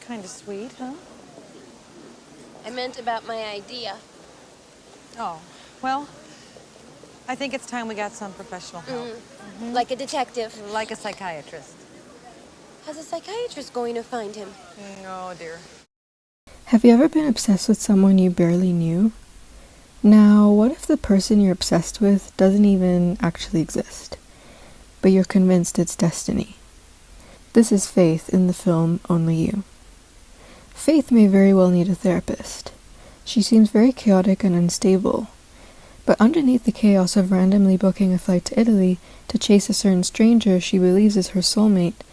kind of sweet, huh? I meant about my idea. Oh, well, I think it's time we got some professional help. Like a detective. Like a psychiatrist. How's a psychiatrist going to find him? Oh, dear. Have you ever been obsessed with someone you barely knew? Now, what if the person you're obsessed with doesn't even actually exist, but you're convinced it's destiny? This is Faith in the film Only You. Faith may very well need a therapist. She seems very chaotic and unstable, but underneath the chaos of randomly booking a flight to Italy to chase a certain stranger she believes is her soulmate,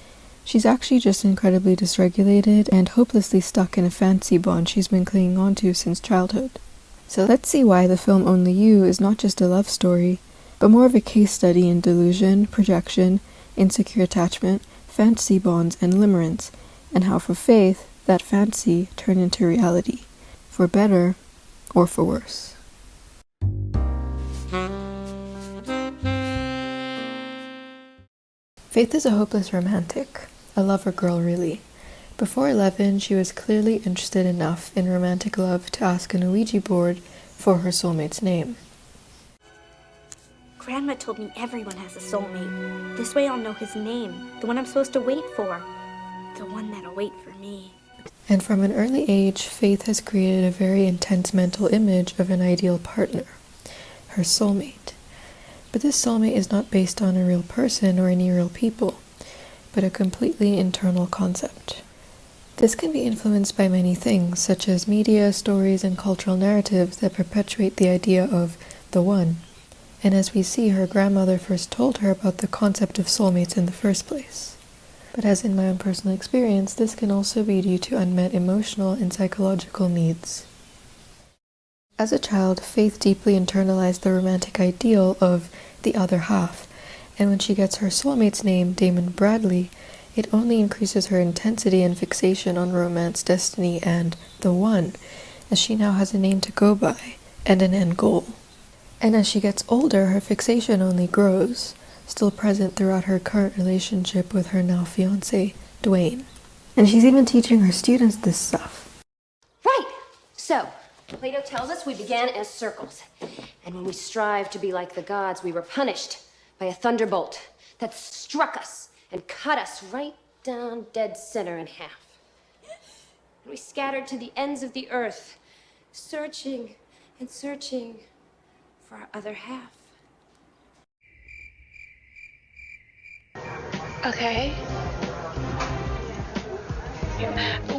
she's actually just incredibly dysregulated and hopelessly stuck in a fantasy bond she's been clinging onto since childhood. So let's see why the film Only You is not just a love story, but more of a case study in delusion, projection, insecure attachment, fantasy bonds, and limerence, and how for Faith, that fantasy turned into reality, for better or for worse. Faith is a hopeless romantic, a lover girl really. Before 11, she was clearly interested enough in romantic love to ask an Ouija board for her soulmate's name. Grandma told me everyone has a soulmate. This way I'll know his name, the one I'm supposed to wait for, the one that'll wait for me. And from an early age, Faith has created a very intense mental image of an ideal partner, her soulmate. But this soulmate is not based on a real person or any real people, but a completely internal concept. This can be influenced by many things, such as media, stories, and cultural narratives that perpetuate the idea of the one. And as we see, her grandmother first told her about the concept of soulmates in the first place. But as in my own personal experience, this can also be due to unmet emotional and psychological needs. As a child, Faith deeply internalized the romantic ideal of the other half, and when she gets her soulmate's name, Damon Bradley, it only increases her intensity and fixation on romance, destiny, and the one, as she now has a name to go by and an end goal. And as she gets older, her fixation only grows, still present throughout her current relationship with her now fiancé, Dwayne. And she's even teaching her students this stuff. Right! So, Plato tells us we began as circles. And when we strived to be like the gods, we were punished by a thunderbolt that struck us and cut us right down dead center in half. And we scattered to the ends of the earth, searching and searching for our other half. Okay.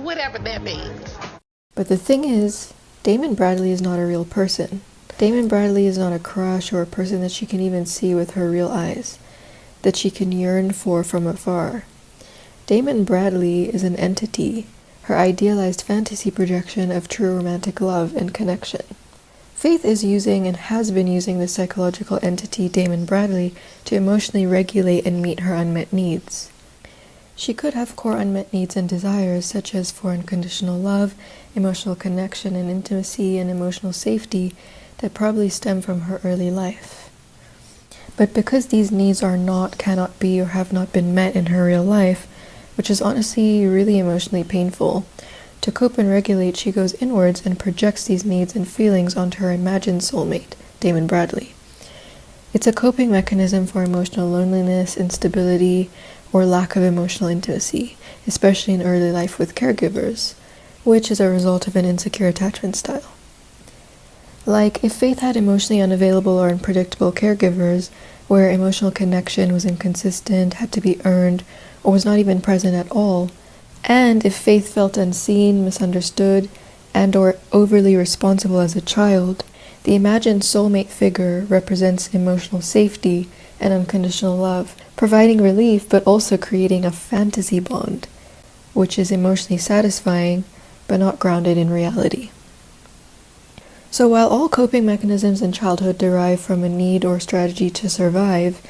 Whatever that means. But the thing is, Damon Bradley is not a real person. Damon Bradley is not a crush or a person that she can even see with her real eyes, that she can yearn for from afar. Damon Bradley is an entity, her idealized fantasy projection of true romantic love and connection. Faith is using and has been using the psychological entity Damon Bradley to emotionally regulate and meet her unmet needs. She could have core unmet needs and desires such as for unconditional love, emotional connection and intimacy, and emotional safety that probably stem from her early life. But because these needs are not, cannot be, or have not been met in her real life, which is honestly really emotionally painful, to cope and regulate, she goes inwards and projects these needs and feelings onto her imagined soulmate, Damon Bradley. It's a coping mechanism for emotional loneliness, instability, or lack of emotional intimacy, especially in early life with caregivers, which is a result of an insecure attachment style. Like, if Faith had emotionally unavailable or unpredictable caregivers, where emotional connection was inconsistent, had to be earned, or was not even present at all, and if Faith felt unseen, misunderstood, and or overly responsible as a child, the imagined soulmate figure represents emotional safety and unconditional love, providing relief but also creating a fantasy bond, which is emotionally satisfying but not grounded in reality. So while all coping mechanisms in childhood derive from a need or strategy to survive,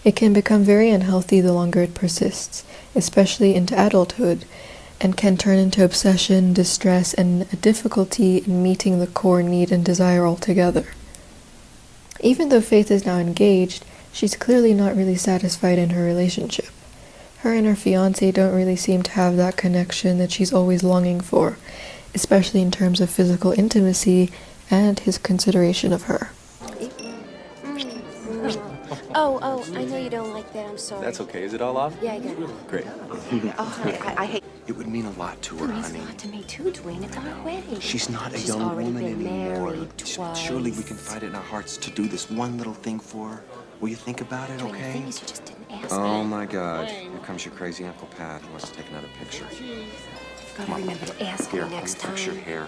it can become very unhealthy the longer it persists, especially into adulthood, and can turn into obsession, distress, and a difficulty in meeting the core need and desire altogether. Even though Faith is now engaged, she's clearly not really satisfied in her relationship. Her and her fiancé don't really seem to have that connection that she's always longing for, especially in terms of physical intimacy and his consideration of her. Oh, I know you don't like that. I'm sorry. That's okay. Is it all off? Yeah, I got it. Great. I hate. It would mean a lot to her, It means a honey. lot to me too, Dwayne. It's our wedding. She's not a She's young already woman been anymore. married twice. Surely we can find it in our hearts to do this one little thing for her. Will you think about it, Dwayne, the okay? thing is, you just didn't ask Oh me. my God! Here comes your crazy Uncle Pat. He wants to take another picture. You've got to remember to ask Here, me next time. fix your hair.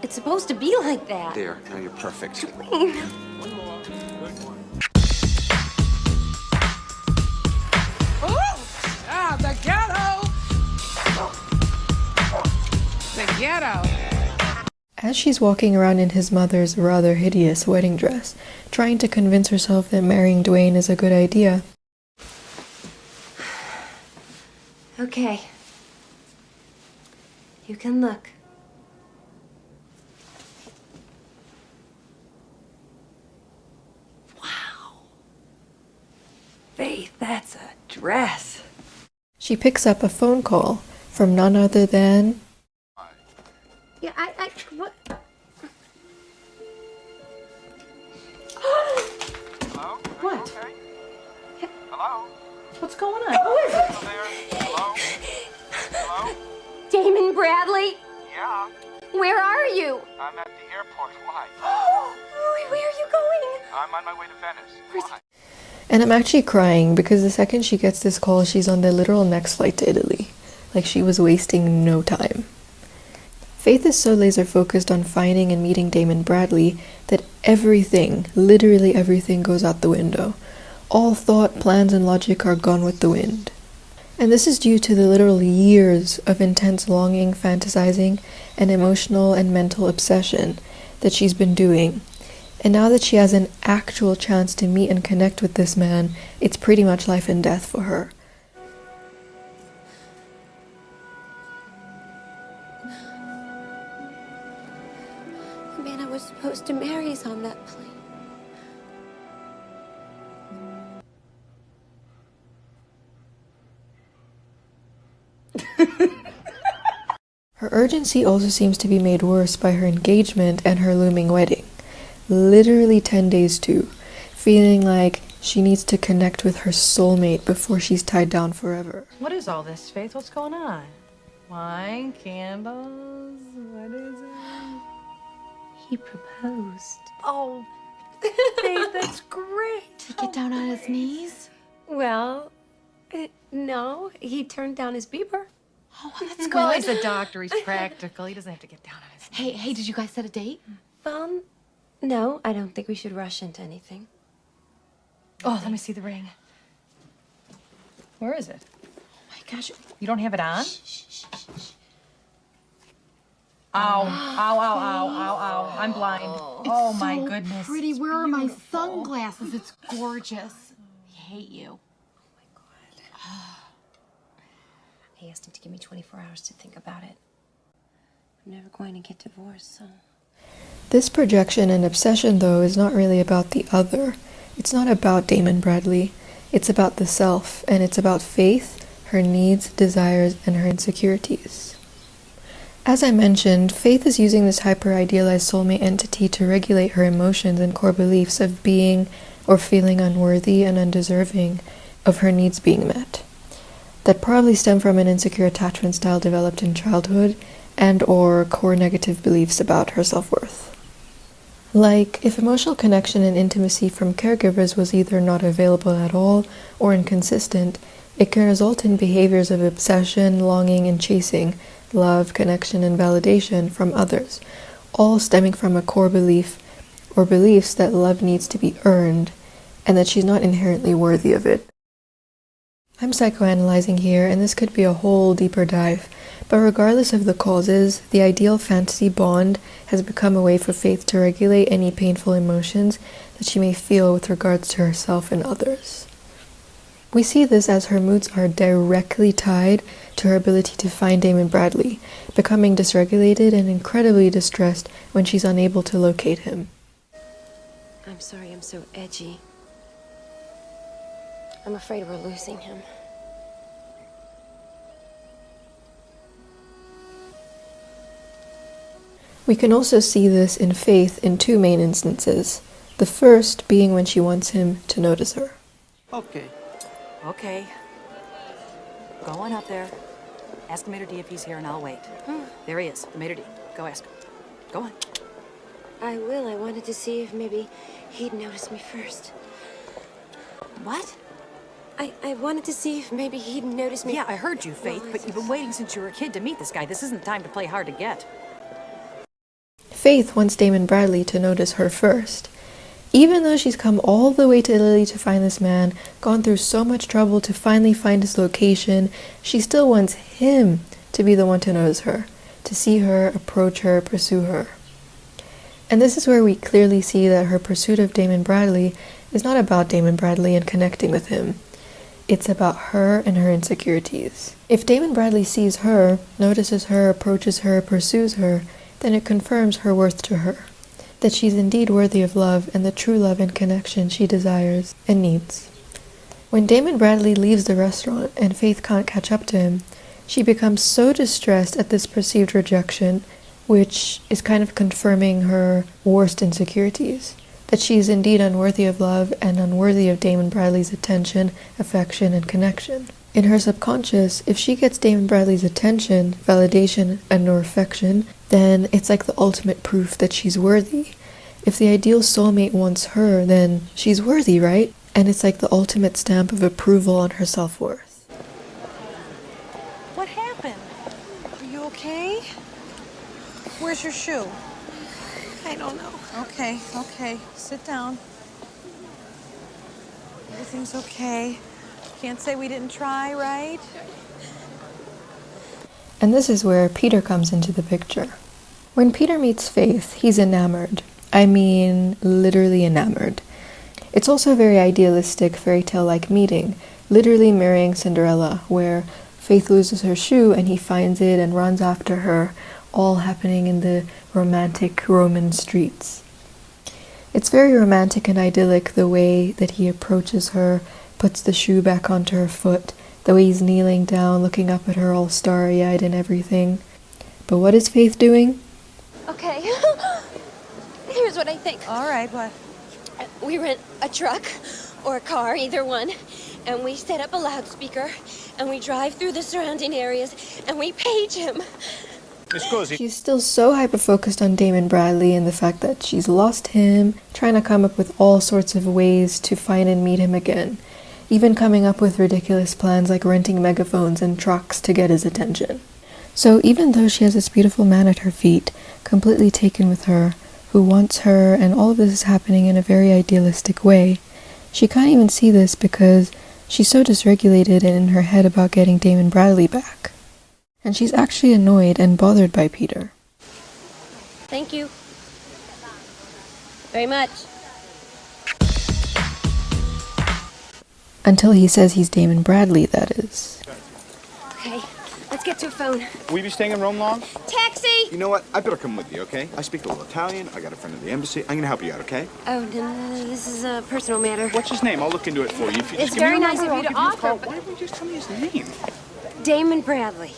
It's supposed to be like that. There. Now you're perfect. The ghetto. The ghetto. As she's walking around in his mother's rather hideous wedding dress, trying to convince herself that marrying Dwayne is a good idea, Okay. You can look. Faith, that's a dress. she picks up a phone call from none other than... Yeah, what? Hello? What? Okay? Hello? What's going on? Who is it? Hello there? Hello? Hello? Damon Bradley, Yeah, where are you? I'm at the airport. Why? Where are you going? I'm on my way to Venice. Why? And I'm actually crying because the second she gets this call, she's on the literal next flight to Italy. Like she was wasting no time. Faith is so laser focused on finding and meeting Damon Bradley that everything, literally everything, goes out the window. All thought, plans, and logic are gone with the wind. And this is due to the literal years of intense longing, fantasizing, and emotional and mental obsession that she's been doing. And now that she has an actual chance to meet and connect with this man, it's pretty much life and death for her. The man I was supposed to marry is on that plane. Her urgency also seems to be made worse by her engagement and her looming wedding. Literally 10 days too, feeling like she needs to connect with her soulmate before she's tied down forever. What is all this, Faith? What's going on? Wine, candles, what is it? He proposed. Oh, Faith, that's great. Did he get down on his knees? Well, no, he turned down his beeper. Oh, that's good. Well, he's a doctor. He's practical. He doesn't have to get down on his knees. Hey, did you guys set a date? No, I don't think we should rush into anything. Oh, let me see the ring. Where is it? Oh my gosh. You don't have it on? Ow, ow, ow, ow, ow, ow. I'm blind. Oh, my so goodness. Pretty. Where are my sunglasses? It's gorgeous. I hate you. I asked him to give me 24 hours to think about it. I'm never going to get divorced, so... This projection and obsession, though, is not really about the other. It's not about Damon Bradley. It's about the self, and it's about Faith, her needs, desires, and her insecurities. As I mentioned, Faith is using this hyper-idealized soulmate entity to regulate her emotions and core beliefs of being or feeling unworthy and undeserving of her needs being met. That probably stem from an insecure attachment style developed in childhood and or core negative beliefs about her self-worth. Like, if emotional connection and intimacy from caregivers was either not available at all or inconsistent, it can result in behaviors of obsession, longing, and chasing love, connection, and validation from others, all stemming from a core belief or beliefs that love needs to be earned and that she's not inherently worthy of it. I'm psychoanalyzing here, and this could be a whole deeper dive, but regardless of the causes, the ideal fantasy bond has become a way for Faith to regulate any painful emotions that she may feel with regards to herself and others. We see this as her moods are directly tied to her ability to find Damon Bradley, becoming dysregulated and incredibly distressed when she's unable to locate him. I'm sorry I'm so edgy. I'm afraid we're losing him. We can also see this in Faith in two main instances. The first being when she wants him to notice her. Okay. Okay. Go on up there. Ask the maitre d' if he's here and I'll wait. There he is, the maitre d'. Go ask him. Go on. I will. I wanted to see if maybe he'd notice me first. What? I wanted to see if maybe he'd notice me. Yeah, I heard you, Faith, but you've been waiting since you were a kid to meet this guy. This isn't the time to play hard to get. Faith wants Damon Bradley to notice her first. Even though she's come all the way to Italy to find this man, gone through so much trouble to finally find his location, she still wants him to be the one to notice her, to see her, approach her, pursue her. And this is where we clearly see that her pursuit of Damon Bradley is not about Damon Bradley and connecting with him. It's about her and her insecurities. If Damon Bradley sees her, notices her, approaches her, pursues her, then it confirms her worth to her, that she's indeed worthy of love and the true love and connection she desires and needs. When Damon Bradley leaves the restaurant and Faith can't catch up to him, she becomes so distressed at this perceived rejection, which is kind of confirming her worst insecurities, that she is indeed unworthy of love and unworthy of Damon Bradley's attention, affection, and connection. In her subconscious, if she gets Damon Bradley's attention, validation, and/or affection, then it's like the ultimate proof that she's worthy. If the ideal soulmate wants her, then she's worthy, right? And it's like the ultimate stamp of approval on her self-worth. What happened? Are you okay? Where's your shoe? I don't know. Okay, okay. Sit down. Everything's okay. Can't say we didn't try, right? And this is where Peter comes into the picture. When Peter meets Faith, he's enamored. I mean, literally enamored. It's also a very idealistic, fairy tale-like meeting, literally mirroring Cinderella, where Faith loses her shoe and he finds it and runs after her, all happening in the romantic Roman streets. It's very romantic and idyllic the way that he approaches her, puts the shoe back onto her foot, the way he's kneeling down, looking up at her all starry-eyed and everything. But what is Faith doing? Okay. Here's what I think. All right, what? We rent a truck or a car, either one, and we set up a loudspeaker, and we drive through the surrounding areas, and we page him. She's still so hyper-focused on Damon Bradley and the fact that she's lost him, trying to come up with all sorts of ways to find and meet him again, even coming up with ridiculous plans like renting megaphones and trucks to get his attention. So even though she has this beautiful man at her feet, completely taken with her, who wants her, and all of this is happening in a very idealistic way, she can't even see this because she's so dysregulated and in her head about getting Damon Bradley back. And she's actually annoyed and bothered by Peter. Thank you. Very much. Until he says he's Damon Bradley, that is. Okay, let's get to a phone. Will you be staying in Rome long? Taxi! You know what? I better come with you, okay? I speak a little Italian. I got a friend at the embassy. I'm gonna help you out, okay? Oh, no, this is a personal matter. What's his name? I'll look into it for you. If you It's just give me very your nice number, of you I'll to give a call. offer, but- Why don't you just tell me his name? Damon Bradley.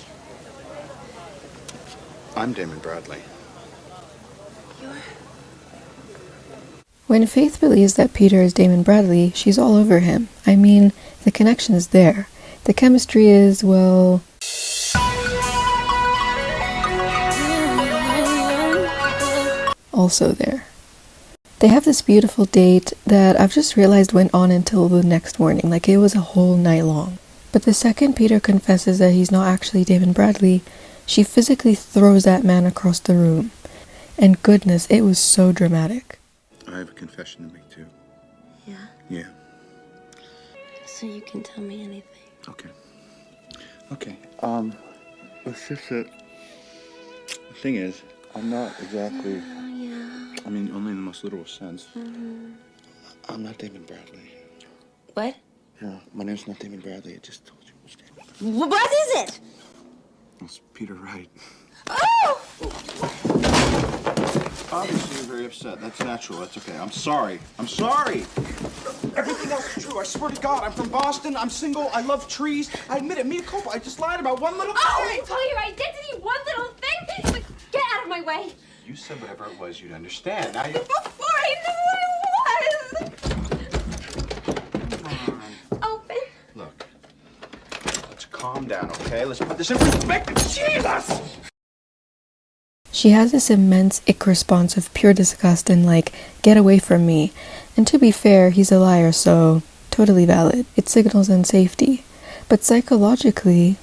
I'm Damon Bradley. When Faith believes that Peter is Damon Bradley, she's all over him. I mean, the connection is there. The chemistry is, well... also there. They have this beautiful date that I've just realized went on until the next morning, like it was a whole night long. But the second Peter confesses that he's not actually Damon Bradley, she physically throws that man across the room. And goodness, it was so dramatic. I have a confession to make, too. Yeah? Yeah. So you can tell me anything. Okay. Okay. It's just that... The thing is, I'm not exactly... I mean, only in the most literal sense. I'm not Damon Bradley. What? Yeah, my name's not Damon Bradley. I just told you it was Damon. What is it? It's Peter Wright. Oh! Obviously, you're very upset. That's natural. That's okay. I'm sorry. I'm sorry. Everything else is true. I swear to God, I'm from Boston. I'm single. I love trees. I admit it. Mea culpa. I just lied about one little thing. Oh, tell your identity, one little thing? Get out of my way. You said whatever it was, you'd understand. Now you. Before I knew what it was! Open. Look. Let's calm down, okay? Let's put this in perspective. Jesus! She has this immense ick response of pure disgust and like, get away from me. And to be fair, he's a liar, so totally valid. It signals unsafety. But psychologically,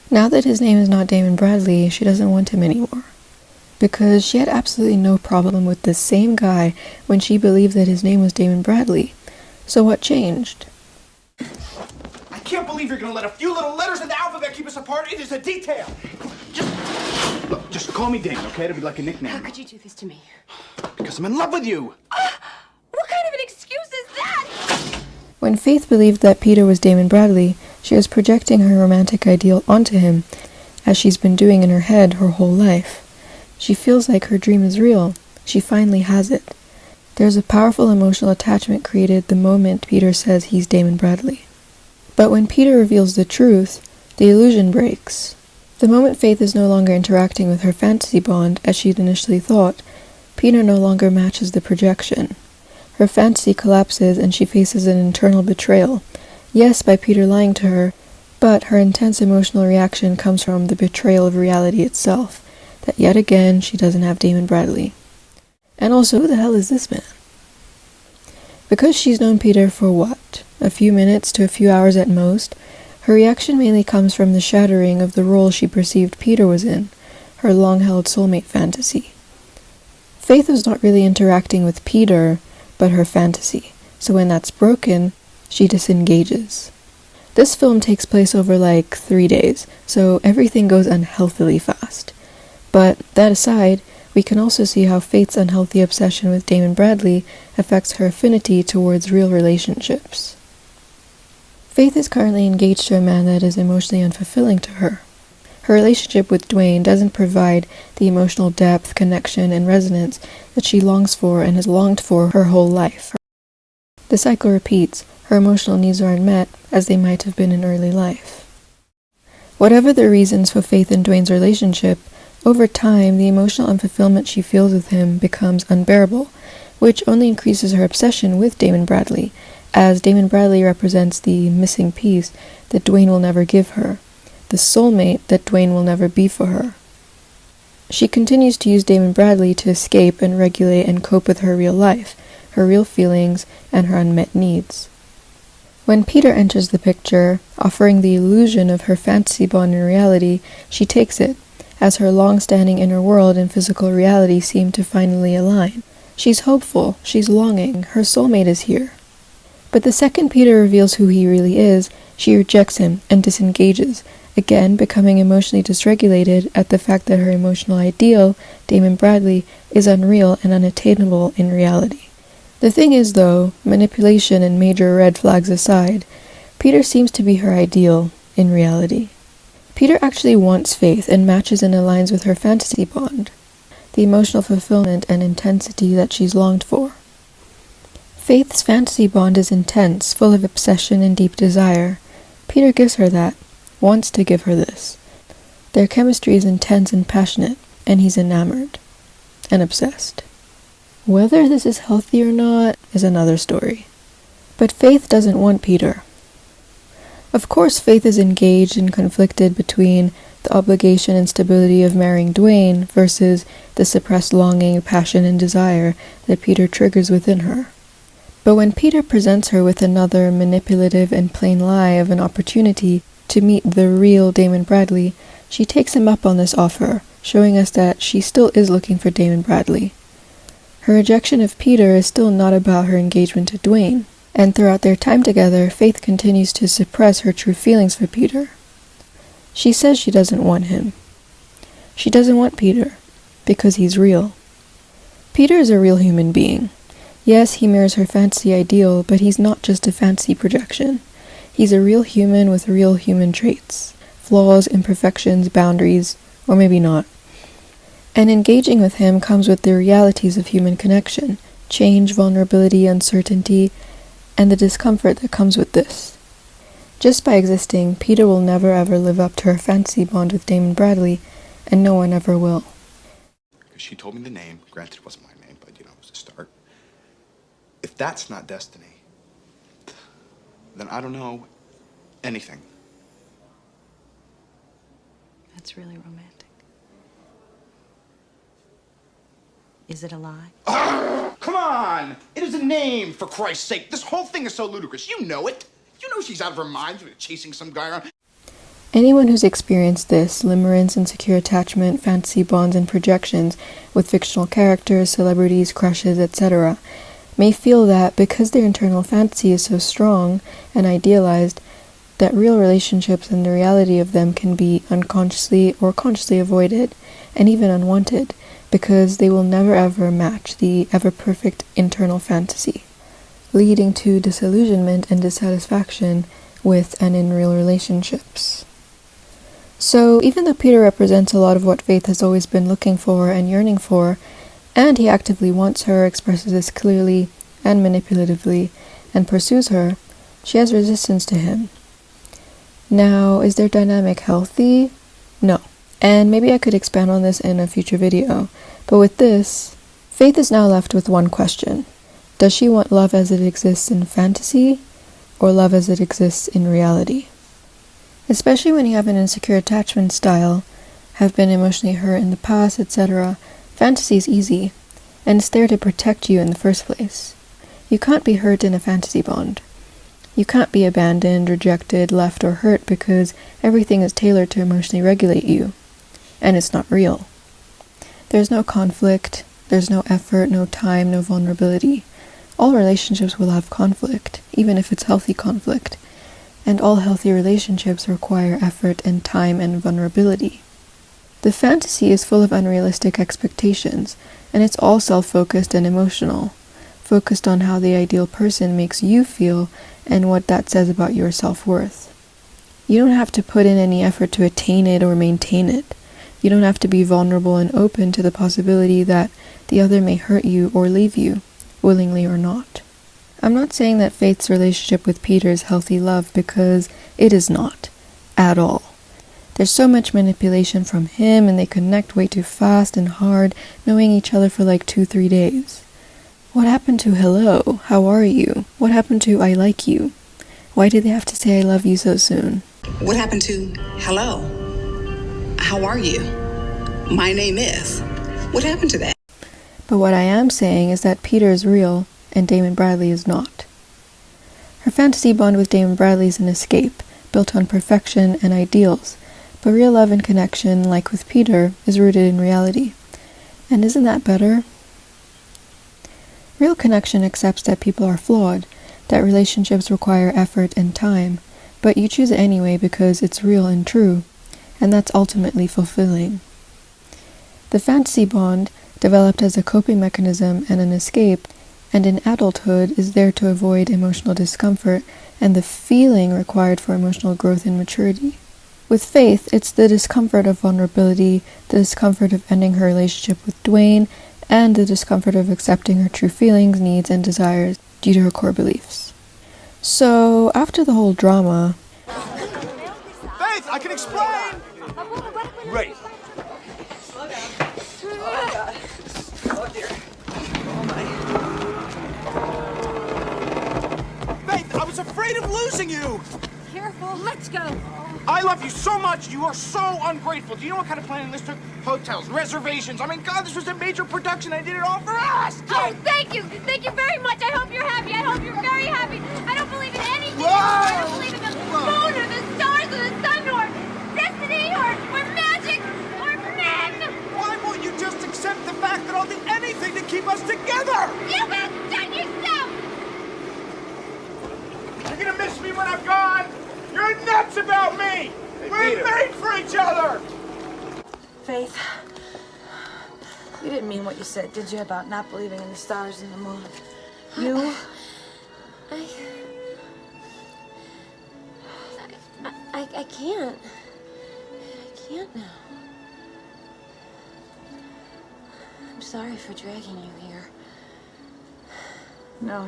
now that his name is not Damon Bradley, she doesn't want him anymore. Because she had absolutely no problem with this same guy when she believed that his name was Damon Bradley. So what changed? I can't believe you're gonna let a few little letters in the alphabet keep us apart. It is a detail. Just call me Damon, okay? It'll be like a nickname. How could you do this to me? Because I'm in love with you. What kind of an excuse is that? When Faith believed that Peter was Damon Bradley, she was projecting her romantic ideal onto him, as she's been doing in her head her whole life. She feels like her dream is real. She finally has it. There's a powerful emotional attachment created the moment Peter says he's Damon Bradley. But when Peter reveals the truth, the illusion breaks. The moment Faith is no longer interacting with her fantasy bond as she'd initially thought, Peter no longer matches the projection. Her fantasy collapses and she faces an internal betrayal. Yes, by Peter lying to her, but her intense emotional reaction comes from the betrayal of reality itself, that yet again she doesn't have Damon Bradley. And also, who the hell is this man? Because she's known Peter for what? A few minutes to a few hours at most, her reaction mainly comes from the shattering of the role she perceived Peter was in, her long-held soulmate fantasy. Faith was not really interacting with Peter, but her fantasy, so when that's broken, she disengages. This film takes place over like 3 days, so everything goes unhealthily fast. But that aside, we can also see how Faith's unhealthy obsession with Damon Bradley affects her affinity towards real relationships. Faith is currently engaged to a man that is emotionally unfulfilling to her. Her relationship with Dwayne doesn't provide the emotional depth, connection, and resonance that she longs for and has longed for her whole life. The cycle repeats. Her emotional needs aren't met as they might have been in early life. Whatever the reasons for Faith and Dwayne's relationship, over time the emotional unfulfillment she feels with him becomes unbearable, which only increases her obsession with Damon Bradley, as Damon Bradley represents the missing piece that Dwayne will never give her, the soulmate that Dwayne will never be for her. She continues to use Damon Bradley to escape and regulate and cope with her real life, her real feelings, and her unmet needs. When Peter enters the picture, offering the illusion of her fantasy bond in reality, she takes it, as her long-standing inner world and physical reality seem to finally align. She's hopeful, she's longing, her soulmate is here. But the second Peter reveals who he really is, she rejects him and disengages, again becoming emotionally dysregulated at the fact that her emotional ideal, Damon Bradley, is unreal and unattainable in reality. The thing is, though, manipulation and major red flags aside, Peter seems to be her ideal in reality. Peter actually wants Faith and matches and aligns with her fantasy bond, the emotional fulfillment and intensity that she's longed for. Faith's fantasy bond is intense, full of obsession and deep desire. Peter gives her that, wants to give her this. Their chemistry is intense and passionate, and he's enamored and obsessed. Whether this is healthy or not is another story. But Faith doesn't want Peter. Of course, Faith is engaged and conflicted between the obligation and stability of marrying Dwayne versus the suppressed longing, passion, and desire that Peter triggers within her. But when Peter presents her with another manipulative and plain lie of an opportunity to meet the real Damon Bradley, she takes him up on this offer, showing us that she still is looking for Damon Bradley. Her rejection of Peter is still not about her engagement to Dwayne, and throughout their time together, Faith continues to suppress her true feelings for Peter. She says she doesn't want him. She doesn't want Peter, because he's real. Peter is a real human being. Yes, he mirrors her fantasy ideal, but he's not just a fantasy projection. He's a real human with real human traits, flaws, imperfections, boundaries, or maybe not. And engaging with him comes with the realities of human connection, change, vulnerability, uncertainty, and the discomfort that comes with this. Just by existing, Peter will never ever live up to her fantasy bond with Damon Bradley, and no one ever will. She told me the name. Granted, it wasn't my name, but, you know, it was a start. If that's not destiny, then I don't know anything. That's really romantic. Is it a lie? Oh, come on! It is a name, for Christ's sake. This whole thing is so ludicrous. You know it. You know she's out of her mind chasing some guy around. Anyone who's experienced this, limerence, insecure attachment, fantasy bonds, and projections with fictional characters, celebrities, crushes, etc., may feel that because their internal fantasy is so strong and idealized, that real relationships and the reality of them can be unconsciously or consciously avoided, and even unwanted, because they will never ever match the ever-perfect internal fantasy, leading to disillusionment and dissatisfaction with and in real relationships. So, even though Peter represents a lot of what Faith has always been looking for and yearning for, and he actively wants her, expresses this clearly and manipulatively, and pursues her, she has resistance to him. Now, is their dynamic healthy? No. And maybe I could expand on this in a future video, but with this, Faith is now left with one question. Does she want love as it exists in fantasy, or love as it exists in reality? Especially when you have an insecure attachment style, have been emotionally hurt in the past, etc., fantasy is easy, and it's there to protect you in the first place. You can't be hurt in a fantasy bond. You can't be abandoned, rejected, left, or hurt because everything is tailored to emotionally regulate you, and it's not real. There's no conflict, there's no effort, no time, no vulnerability. All relationships will have conflict, even if it's healthy conflict. And all healthy relationships require effort and time and vulnerability. The fantasy is full of unrealistic expectations, and it's all self-focused and emotional, focused on how the ideal person makes you feel and what that says about your self-worth. You don't have to put in any effort to attain it or maintain it. You don't have to be vulnerable and open to the possibility that the other may hurt you or leave you, willingly or not. I'm not saying that Faith's relationship with Peter is healthy love, because it is not, at all. There's so much manipulation from him, and they connect way too fast and hard, knowing each other for like 2-3 days. What happened to hello, how are you? What happened to I like you? Why did they have to say I love you so soon? What happened to hello? How are you? My name is. What happened to that? But what I am saying is that Peter is real, and Damon Bradley is not. Her fantasy bond with Damon Bradley is an escape, built on perfection and ideals, but real love and connection, like with Peter, is rooted in reality. And isn't that better? Real connection accepts that people are flawed, that relationships require effort and time, but you choose it anyway because it's real and true, and that's ultimately fulfilling. The fantasy bond, developed as a coping mechanism and an escape, and in adulthood is there to avoid emotional discomfort and the feeling required for emotional growth and maturity. With Faith, it's the discomfort of vulnerability, the discomfort of ending her relationship with Dwayne, and the discomfort of accepting her true feelings, needs, and desires due to her core beliefs. So, after the whole drama... Faith, I can explain! Right. Oh, dear. Oh, my. Faith, I was afraid of losing you! Careful, let's go. I love you so much. You are so ungrateful. Do you know what kind of planning this took? Hotels, reservations. I mean, God, this was a major production. I did it all for us. Oh, thank you. Thank you very much. I hope you're happy. I hope you're very happy. I don't believe in anything. Whoa! I don't believe in the moon or the stars or the sun or destiny or magic or men. Why won't you just accept the fact that I'll do anything to keep us together? You can shut yourself. You're gonna miss me when I'm gone. You're nuts about me. We're made for each other. Faith, you didn't mean what you said, did you, about not believing in the stars and the moon? You? I can't. I can't now. I'm sorry for dragging you here. No.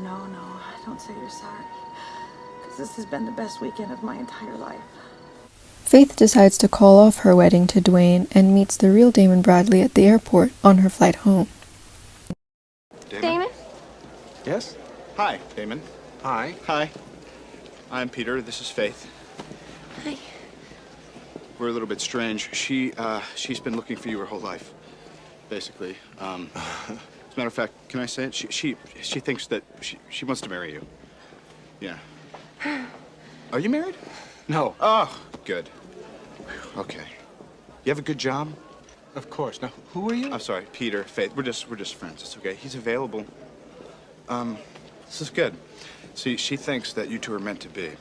Don't say you're sorry. Because this has been the best weekend of my entire life. Faith decides to call off her wedding to Dwayne and meets the real Damon Bradley at the airport on her flight home. Damon? Yes? Hi, Damon. Hi. Hi. I'm Peter. This is Faith. Hi. We're a little bit strange. She's been looking for you her whole life, basically. As a matter of fact, can I say it? She thinks that she wants to marry you. Yeah. Are you married? No. Oh, good. Okay. You have a good job? Of course. Now, who are you? I'm sorry, Peter, Faith. We're just friends. It's okay. He's available. This is good. See, she thinks that you two are meant to be.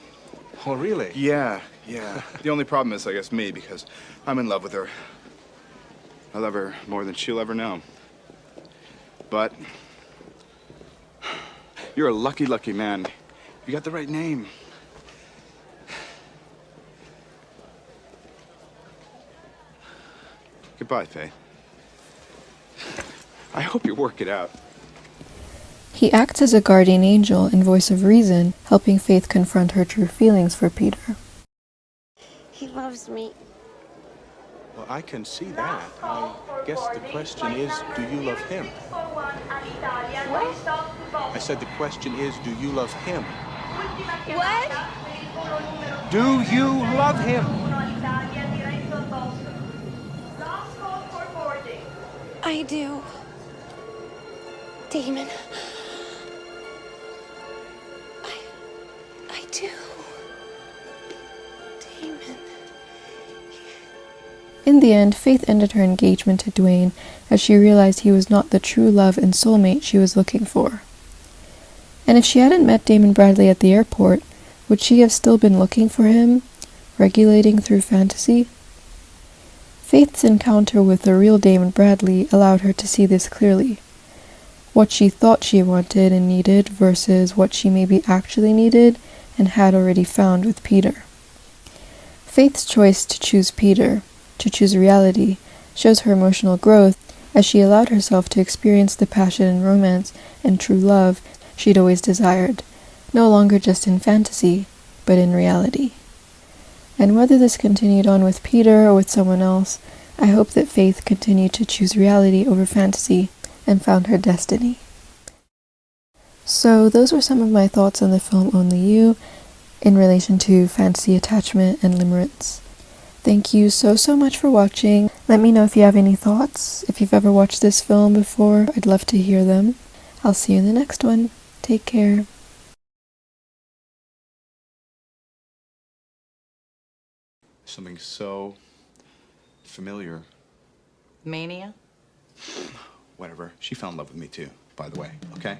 Oh, really? Yeah. The only problem is, I guess, me, because I'm in love with her. I love her more than she'll ever know. But you're a lucky, lucky man. You got the right name. Goodbye, Faith. I hope you work it out. He acts as a guardian angel and voice of reason, helping Faith confront her true feelings for Peter. He loves me. Well, I can see that. I guess the question is, do you love him? What? I said the question is, do you love him? What? Do you love him? I do. Damon. I do. Damon. In the end, Faith ended her engagement to Dwayne as she realized he was not the true love and soulmate she was looking for. And if she hadn't met Damon Bradley at the airport, would she have still been looking for him, regulating through fantasy? Faith's encounter with the real Damon Bradley allowed her to see this clearly. What she thought she wanted and needed versus what she maybe actually needed and had already found with Peter. Faith's choice to choose Peter, to choose reality, shows her emotional growth as she allowed herself to experience the passion and romance and true love she'd always desired, no longer just in fantasy, but in reality. And whether this continued on with Peter or with someone else, I hope that Faith continued to choose reality over fantasy and found her destiny. So those were some of my thoughts on the film Only You in relation to fantasy attachment and limerence. Thank you so much for watching. Let me know if you have any thoughts. If you've ever watched this film before, I'd love to hear them. I'll see you in the next one. Take care. Something so familiar. Mania? Whatever. She fell in love with me too, by the way, okay?